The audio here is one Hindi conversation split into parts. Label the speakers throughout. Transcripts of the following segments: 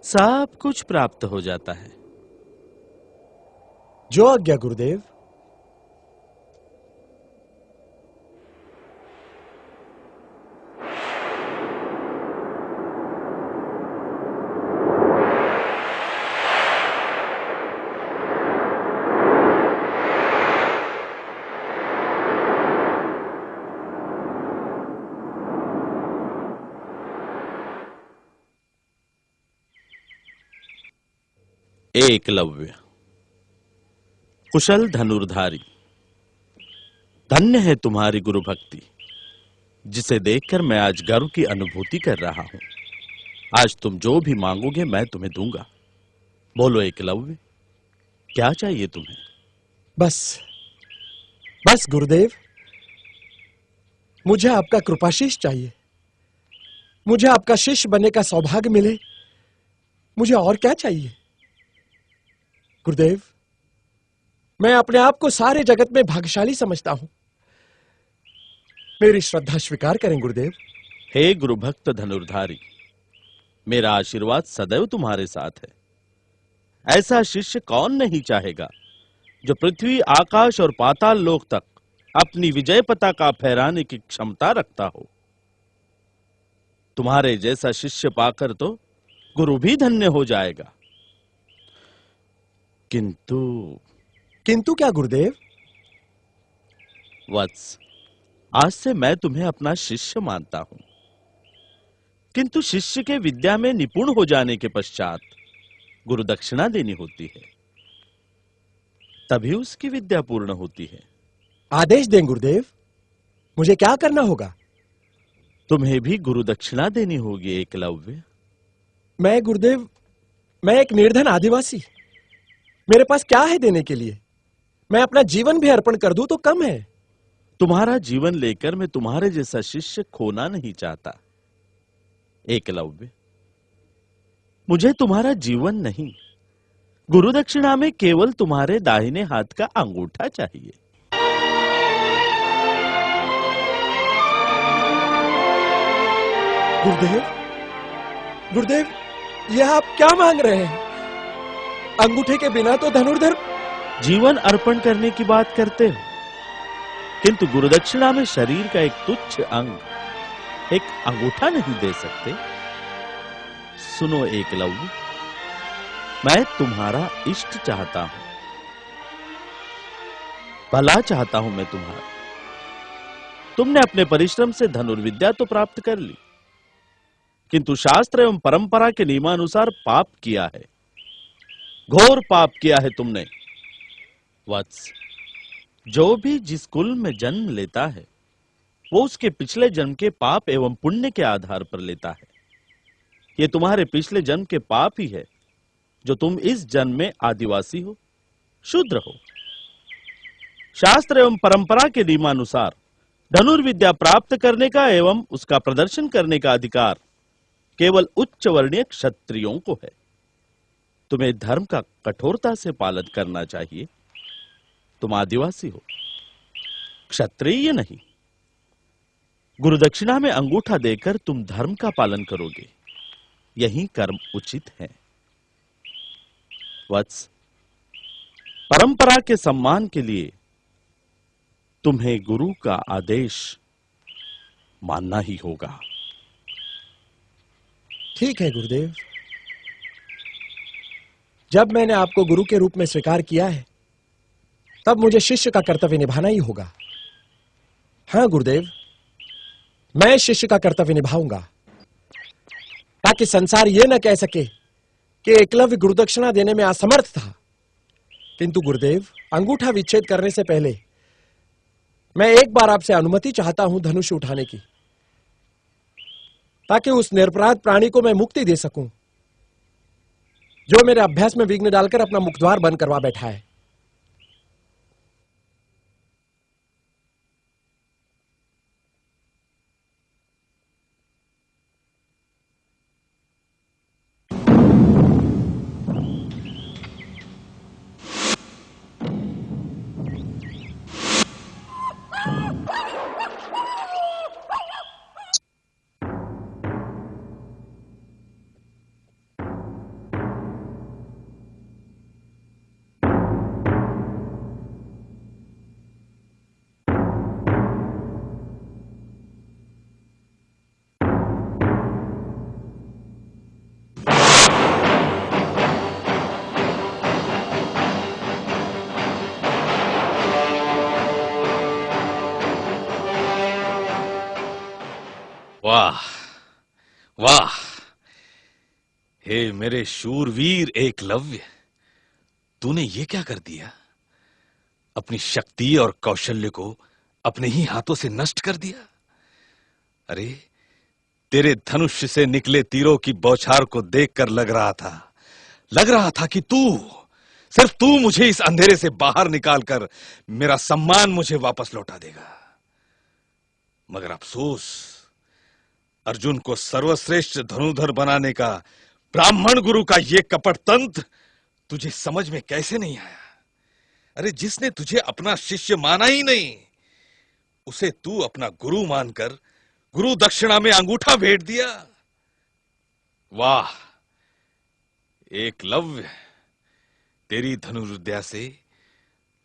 Speaker 1: सब कुछ प्राप्त हो जाता है।
Speaker 2: जो आज्ञा गुरुदेव।
Speaker 1: एकलव्य, कुशल धनुर्धारी, धन्य है तुम्हारी गुरु भक्ति, जिसे देखकर मैं आज गर्व की अनुभूति कर रहा हूं। आज तुम जो भी मांगोगे मैं तुम्हें दूंगा। बोलो एकलव्य, क्या चाहिए तुम्हें?
Speaker 2: बस बस गुरुदेव, मुझे आपका कृपाशीष चाहिए। मुझे आपका शिष्य बनने का सौभाग्य मिले। मुझे और क्या चाहिए गुरुदेव? मैं अपने आप को सारे जगत में भाग्यशाली समझता हूं। मेरी श्रद्धा स्वीकार करें गुरुदेव।
Speaker 1: हे गुरु भक्त धनुर्धारी, मेरा आशीर्वाद सदैव तुम्हारे साथ है। ऐसा शिष्य कौन नहीं चाहेगा जो पृथ्वी, आकाश और पाताल लोक तक अपनी विजय पताका फहराने की क्षमता रखता हो। तुम्हारे जैसा शिष्य पाकर तो गुरु भी धन्य हो जाएगा। किंतु
Speaker 2: क्या गुरुदेव?
Speaker 1: वत्स, आज से मैं तुम्हें अपना शिष्य मानता हूं, किंतु शिष्य के विद्या में निपुण हो जाने के पश्चात गुरु दक्षिणा देनी होती है, तभी उसकी विद्या पूर्ण होती है।
Speaker 2: आदेश दें गुरुदेव, मुझे क्या करना होगा?
Speaker 1: तुम्हें भी गुरु दक्षिणा देनी होगी एकलव्य।
Speaker 2: मैं गुरुदेव, मैं एक निर्धन आदिवासी, मेरे पास क्या है देने के लिए? मैं अपना जीवन भी अर्पण कर दूं तो कम है।
Speaker 1: तुम्हारा जीवन लेकर मैं तुम्हारे जैसा शिष्य खोना नहीं चाहता एकलव्य। मुझे तुम्हारा जीवन नहीं, गुरु दक्षिणा में केवल तुम्हारे दाहिने हाथ का अंगूठा चाहिए।
Speaker 2: गुरुदेव, गुरुदेव, यह आप क्या मांग रहे हैं? अंगूठे के बिना तो धनुर्धर
Speaker 1: जीवन अर्पण करने की बात करते हो, किंतु गुरु दक्षिणा में शरीर का एक तुच्छ अंग, एक अंगूठा नहीं दे सकते। सुनो एकलव्य, मैं तुम्हारा इष्ट चाहता हूं, भला चाहता हूं मैं तुम्हारा। तुमने अपने परिश्रम से धनुर्विद्या तो प्राप्त कर ली, किंतु शास्त्र एवं परंपरा के नियमानुसार पाप किया है, घोर पाप किया है तुमने। वत्स, जो भी जिस कुल में जन्म लेता है वो उसके पिछले जन्म के पाप एवं पुण्य के आधार पर लेता है। ये तुम्हारे पिछले जन्म के पाप ही है जो तुम इस जन्म में आदिवासी हो, शूद्र हो। शास्त्र एवं परंपरा के नियमानुसार धनुर्विद्या प्राप्त करने का एवं उसका प्रदर्शन करने का अधिकार केवल उच्च वर्णीय क्षत्रियों को है। तुम्हें धर्म का कठोरता से पालन करना चाहिए। तुम आदिवासी हो, क्षत्रिय नहीं। गुरु दक्षिणा में अंगूठा देकर तुम धर्म का पालन करोगे, यही कर्म उचित है। वत्स, परंपरा के सम्मान के लिए तुम्हें गुरु का आदेश मानना ही होगा।
Speaker 2: ठीक है गुरुदेव, जब मैंने आपको गुरु के रूप में स्वीकार किया है तब मुझे शिष्य का कर्तव्य निभाना ही होगा। हां गुरुदेव, मैं शिष्य का कर्तव्य निभाऊंगा, ताकि संसार यह न कह सके कि एकलव्य गुरुदक्षिणा देने में असमर्थ था। किंतु गुरुदेव, अंगूठा विच्छेद करने से पहले मैं एक बार आपसे अनुमति चाहता हूं धनुष उठाने की, ताकि उस निरपराध प्राणी को मैं मुक्ति दे सकूं जो मेरे अभ्यास में विघ्न डालकर अपना मुखद्वार बंद करवा बैठा है।
Speaker 3: वाह वाह, हे मेरे शूरवीर एकलव्य, तूने ये क्या कर दिया? अपनी शक्ति और कौशल्य को अपने ही हाथों से नष्ट कर दिया। अरे, तेरे धनुष से निकले तीरों की बौछार को देखकर लग रहा था कि सिर्फ तू मुझे इस अंधेरे से बाहर निकालकर मेरा सम्मान मुझे वापस लौटा देगा। मगर अफसोस, अर्जुन को सर्वश्रेष्ठ धनुर्धर बनाने का ब्राह्मण गुरु का यह कपट तंत्र तुझे समझ में कैसे नहीं आया? अरे, जिसने तुझे अपना शिष्य माना ही नहीं, उसे तू अपना गुरु मानकर गुरु दक्षिणा में अंगूठा भेंट दिया। वाह एकलव्य, तेरी धनुर्विद्या से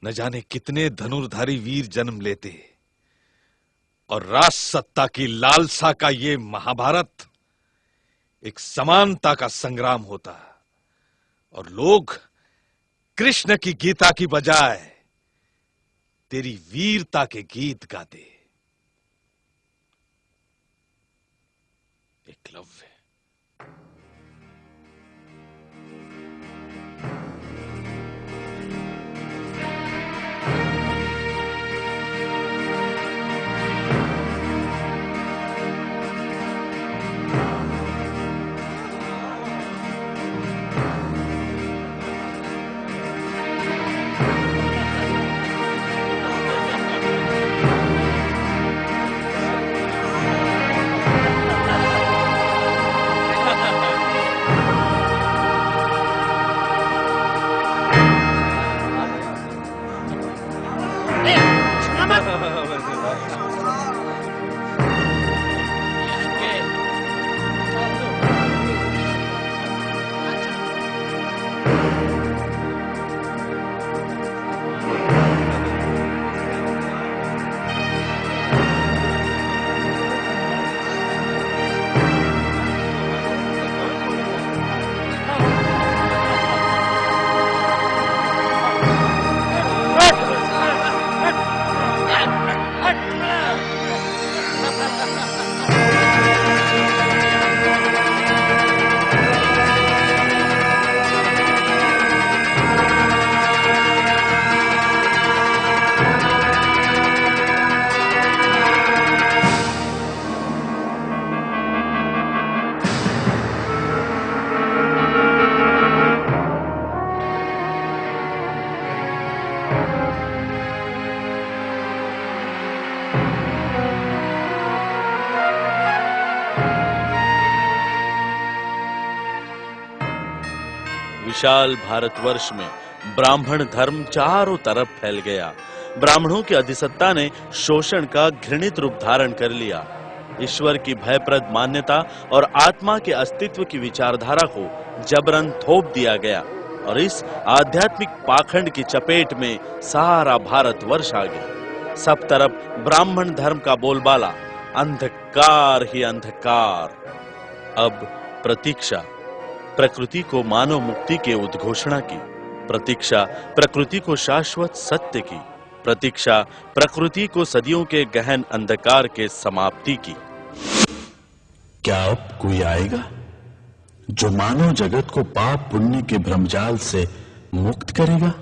Speaker 3: न जाने कितने धनुर्धारी वीर जन्म लेते, और राज सत्ता की लालसा का ये महाभारत एक समानता का संग्राम होता, और लोग कृष्ण की गीता की बजाय तेरी वीरता के गीत गाते। एकलव्य,
Speaker 1: विशाल भारतवर्ष में ब्राह्मण धर्म चारों तरफ फैल गया। ब्राह्मणों की अधिसत्ता ने शोषण का घृणित रूप धारण कर लिया। ईश्वर की भयप्रद मान्यता और आत्मा के अस्तित्व की विचारधारा को जबरन थोप दिया गया, और इस आध्यात्मिक पाखंड की चपेट में सारा भारतवर्ष आ गया। सब तरफ ब्राह्मण धर्म का बोलबाला, अंधकार ही अंधकार। अब प्रतीक्षा प्रकृति को मानव मुक्ति के उद्घोषणा की, प्रतीक्षा प्रकृति को शाश्वत सत्य की, प्रतीक्षा प्रकृति को सदियों के गहन अंधकार के समाप्ति की।
Speaker 4: क्या अब कोई आएगा जो मानव जगत को पाप पुण्य के भ्रमजाल से मुक्त करेगा?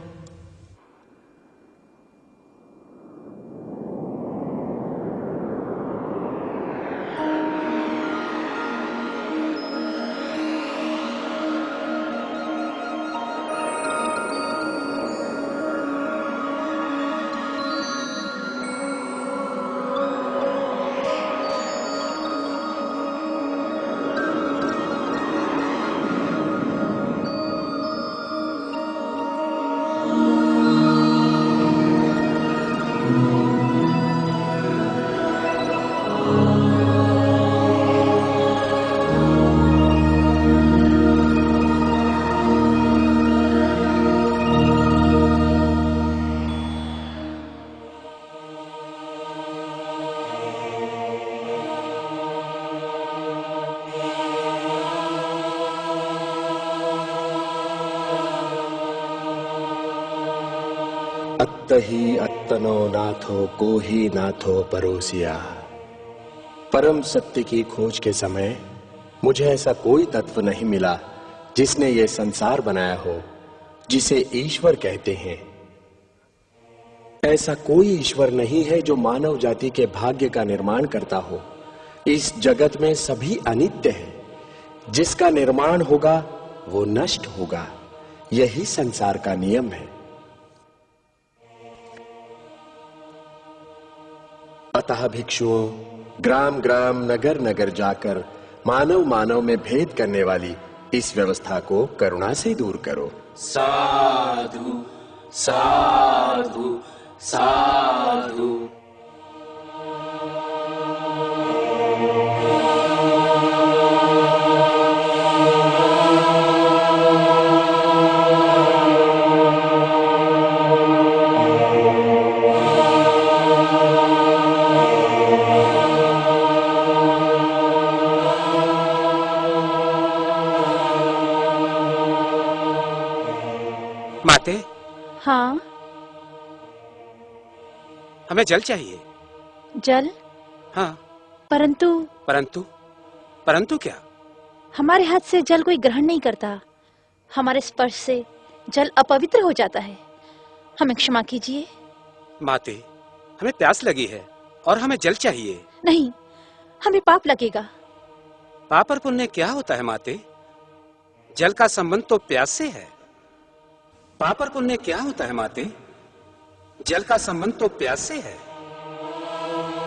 Speaker 2: अत्तहि अत्तनो नाथो को ही नाथो परोसिया। परम सत्य की खोज के समय मुझे ऐसा कोई तत्व नहीं मिला जिसने ये संसार बनाया हो जिसे ईश्वर कहते हैं। ऐसा कोई ईश्वर नहीं है जो मानव जाति के भाग्य का निर्माण करता हो। इस जगत में सभी अनित्य है। जिसका निर्माण होगा वो नष्ट होगा। यही संसार का नियम है। अतः भिक्षुओं, ग्राम ग्राम नगर नगर जाकर मानव मानव में भेद करने वाली इस व्यवस्था को करुणा से दूर करो।
Speaker 5: साधु साधु साधु।
Speaker 6: माते,
Speaker 7: हाँ,
Speaker 6: हमें जल चाहिए।
Speaker 7: जल?
Speaker 6: हाँ।
Speaker 7: परंतु
Speaker 6: परंतु परंतु क्या?
Speaker 7: हमारे हाथ से जल कोई ग्रहण नहीं करता। हमारे स्पर्श से जल अपवित्र हो जाता है। हमें क्षमा कीजिए।
Speaker 6: माते, हमें प्यास लगी है और हमें जल चाहिए।
Speaker 7: नहीं, हमें पाप लगेगा।
Speaker 6: पाप और पुण्य क्या होता है माते? जल का संबंध तो प्यास से है। पाप और पुण्य क्या होता है माते? जल का संबंध तो प्यास से है।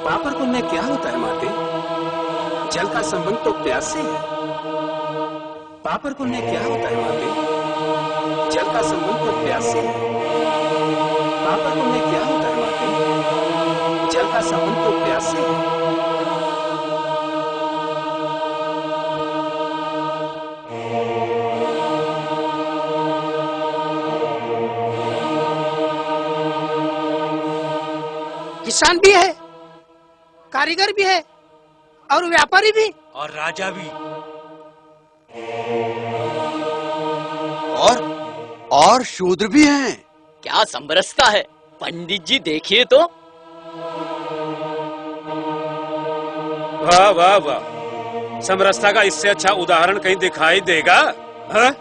Speaker 6: पाप और पुण्य क्या होता है माते? जल का संबंध तो प्यास से है। पाप और पुण्य क्या होता है माते? जल का संबंध तो प्यास से है। पाप और पुण्य क्या होता है माते? जल का संबंध तो प्यास से है।
Speaker 8: किसान भी है, कारीगर भी है और व्यापारी भी
Speaker 3: और राजा भी।
Speaker 5: और शूद्र भी हैं। क्या समरसता है पंडित जी, देखिए तो।
Speaker 6: वाह वाह वाह, समरसता का इससे अच्छा उदाहरण कहीं दिखाई देगा? हाँ?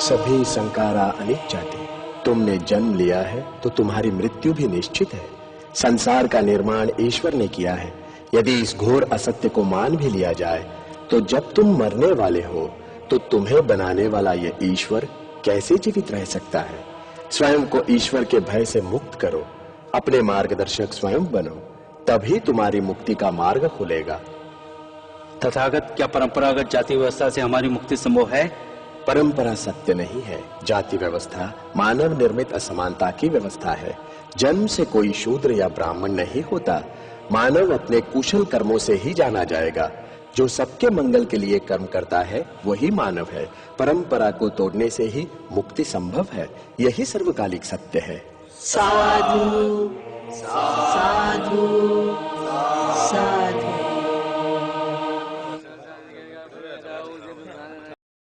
Speaker 2: सभी संकारा अनिक जाति। तुमने जन्म लिया है तो तुम्हारी मृत्यु भी निश्चित है। संसार का निर्माण ईश्वर ने किया है। यदि इस घोर असत्य को मान भी लिया जाए तो जब तुम मरने वाले हो तो तुम्हें बनाने वाला ये ईश्वर कैसे जीवित रह सकता है? स्वयं को ईश्वर के भय से मुक्त करो। अपने मार्गदर्शक स्वयं बनो, तभी तुम्हारी मुक्ति का मार्ग खुलेगा।
Speaker 9: तथागत, क्या परंपरागत जाति व्यवस्था से हमारी मुक्ति संभव है?
Speaker 2: परंपरा सत्य नहीं है। जाति व्यवस्था मानव निर्मित असमानता की व्यवस्था है। जन्म से कोई शूद्र या ब्राह्मण नहीं होता। मानव अपने कुशल कर्मों से ही जाना जाएगा। जो सबके मंगल के लिए कर्म करता है वही मानव है। परंपरा को तोड़ने से ही मुक्ति संभव है। यही सर्वकालिक सत्य है।
Speaker 5: साधु साधु।